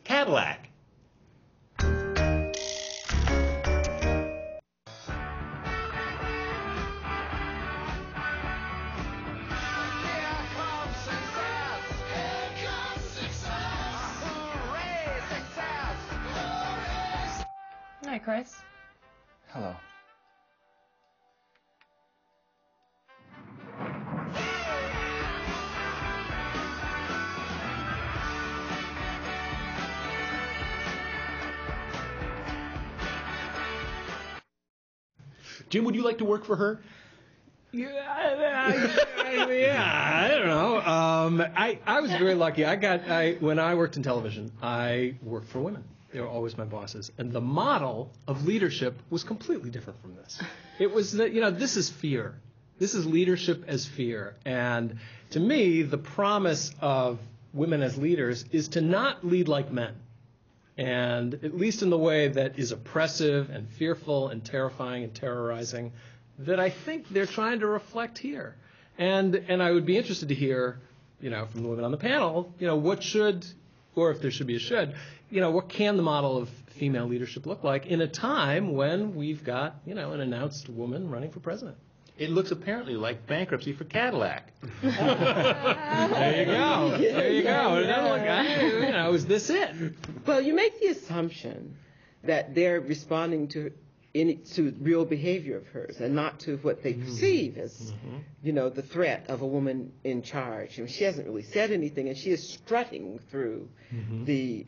Cadillac. Hi, Chris. Hello. Jim, would you like to work for her? Yeah, I don't know. I was very lucky. When I worked in television, I worked for women. They were always my bosses. And the model of leadership was completely different from this. It was that, this is fear. This is leadership as fear. And to me, the promise of women as leaders is to not lead like men. And at least in the way that is oppressive and fearful and terrifying and terrorizing, that I think they're trying to reflect here. And I would be interested to hear, from the women on the panel, what should, or if there should be a should, what can the model of female leadership look like in a time when we've got, an announced woman running for president? It looks apparently like bankruptcy for Cadillac. There you go. There you go. Is this it? Well, you make the assumption that they're responding to real behavior of hers and not to what they perceive as, the threat of a woman in charge. And she hasn't really said anything, and she is strutting through the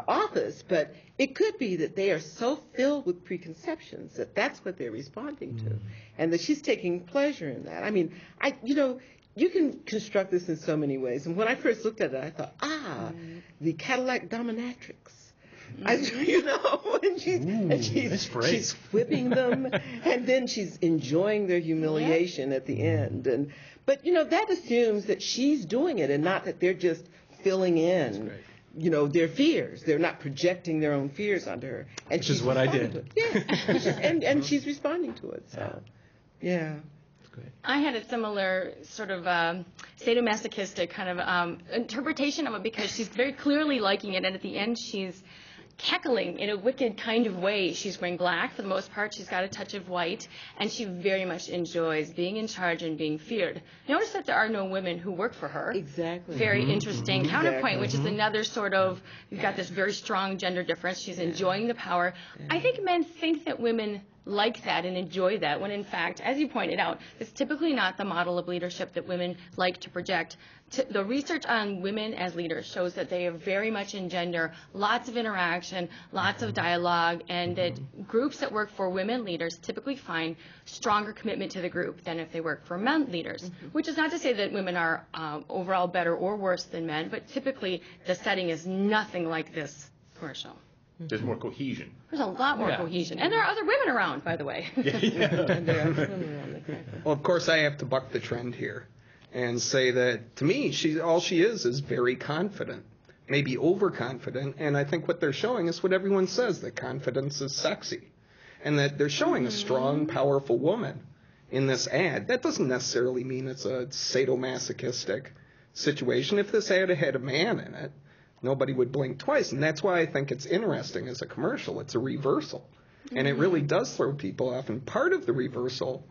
office, but it could be that they are so filled with preconceptions that that's what they're responding to, and that she's taking pleasure in that. I mean, you can construct this in so many ways. And when I first looked at it, I thought, the Cadillac dominatrix. And she's whipping them, and then she's enjoying their humiliation at the end. But that assumes that she's doing it, and not that they're just filling in. Their fears. They're not projecting their own fears onto her. And which is what I did. And she's responding to it. So, yeah. I had a similar sort of sadomasochistic kind of interpretation of it, because she's very clearly liking it, and at the end she's cackling in a wicked kind of way. She's wearing black for the most part. She's got a touch of white, and she very much enjoys being in charge and being feared. Notice that there are no women who work for her. Exactly. Very interesting counterpoint, which is another sort of, you've got this very strong gender difference. She's enjoying the power. I think men think that women like that and enjoy that, when in fact, as you pointed out, it's typically not the model of leadership that women like to project. The research on women as leaders shows that they are very much engender lots of interaction, lots of dialogue, and that groups that work for women leaders typically find stronger commitment to the group than if they work for men leaders, which is not to say that women are overall better or worse than men, but typically the setting is nothing like this commercial. There's more cohesion. There's a lot more cohesion. And there are other women around, by the way. Well, of course, I have to buck the trend here and say that, to me, all she is very confident, maybe overconfident. And I think what they're showing is what everyone says, that confidence is sexy. And that they're showing a strong, powerful woman in this ad. That doesn't necessarily mean it's a sadomasochistic situation. If this ad had a man in it, nobody would blink twice. And that's why I think it's interesting as a commercial. It's a reversal. And it really does throw people off. And part of the reversal,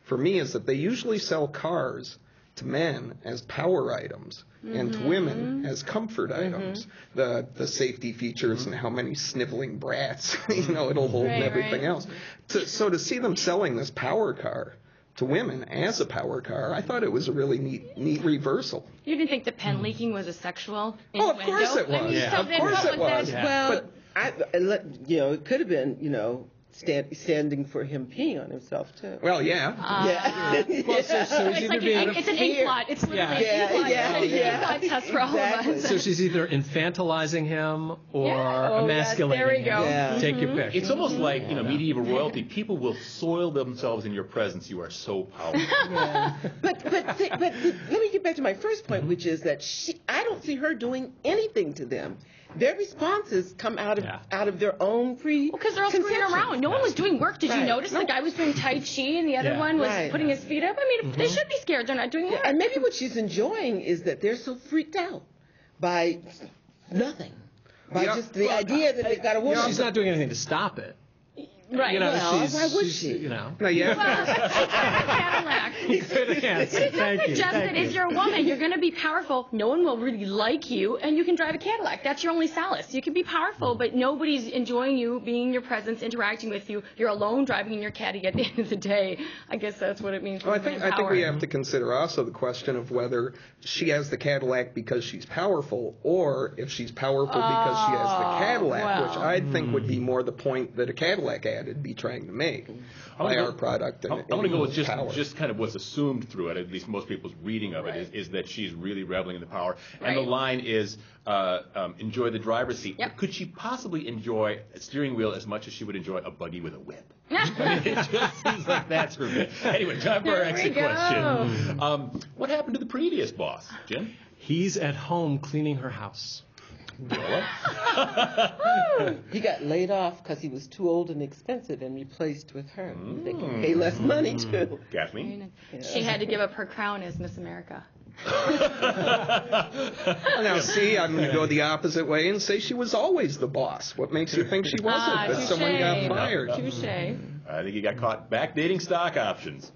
for me, is that they usually sell cars to men as power items and to women as comfort items. The safety features and how many sniveling brats, it'll hold and everything else. So to see them selling this power car to women as a power car, I thought it was a really neat reversal. You didn't think the pen leaking was a sexual innuendo? Oh, of course it was. Of course it was. Well, it could have been, standing for him peeing on himself too. Well, yeah. Well, so it's like it's an ink blot. It's literally an ink blot test for all of us. So she's either infantilizing him or emasculating him. Yeah. Take your pick. It's almost like, medieval royalty. People will soil themselves in your presence. You are so powerful. But let me get back to my first point, which is that I don't see her doing anything to them. Their responses come out of their own because they're all screwing around. No one was doing work. Did you notice? The guy was doing Tai Chi and the other one was putting his feet up. I mean, they should be scared. They're not doing work. And maybe what she's enjoying is that they're so freaked out by nothing. By Yeah, just the idea that they've got a woman. She's not doing anything to stop it. Right. You know, Well, why would she? You know. No, yeah. Cadillac. Good answer. Thank you. Just Thank that you. if you're a woman, you're going to be powerful. No one will really like you, and you can drive a Cadillac. That's your only solace. You can be powerful, but nobody's enjoying you, being in your presence, interacting with you. You're alone driving in your Caddy at the end of the day. I guess that's what it means. Well, I think we have to consider also the question of whether she has the Cadillac because she's powerful, or if she's powerful because she has the Cadillac, which I think would be more the point that a Cadillac ad would be trying to make by our product. And I'm going to go with power. just kind of what's assumed through it, at least most people's reading of it, is that she's really reveling in the power. And the line is, enjoy the driver's seat. Yep. Could she possibly enjoy a steering wheel as much as she would enjoy a buggy with a whip? I mean, it just seems like that's her bit. Anyway, time for our exit question. What happened to the previous boss, Jim? He's at home cleaning her house. He got laid off because he was too old and expensive and replaced with her. They can pay less money, too. Kathleen? She had to give up her crown as Miss America. Now, see, I'm going to go the opposite way and say she was always the boss. What makes you think she wasn't? That someone got fired. Touche. I think he got caught backdating stock options.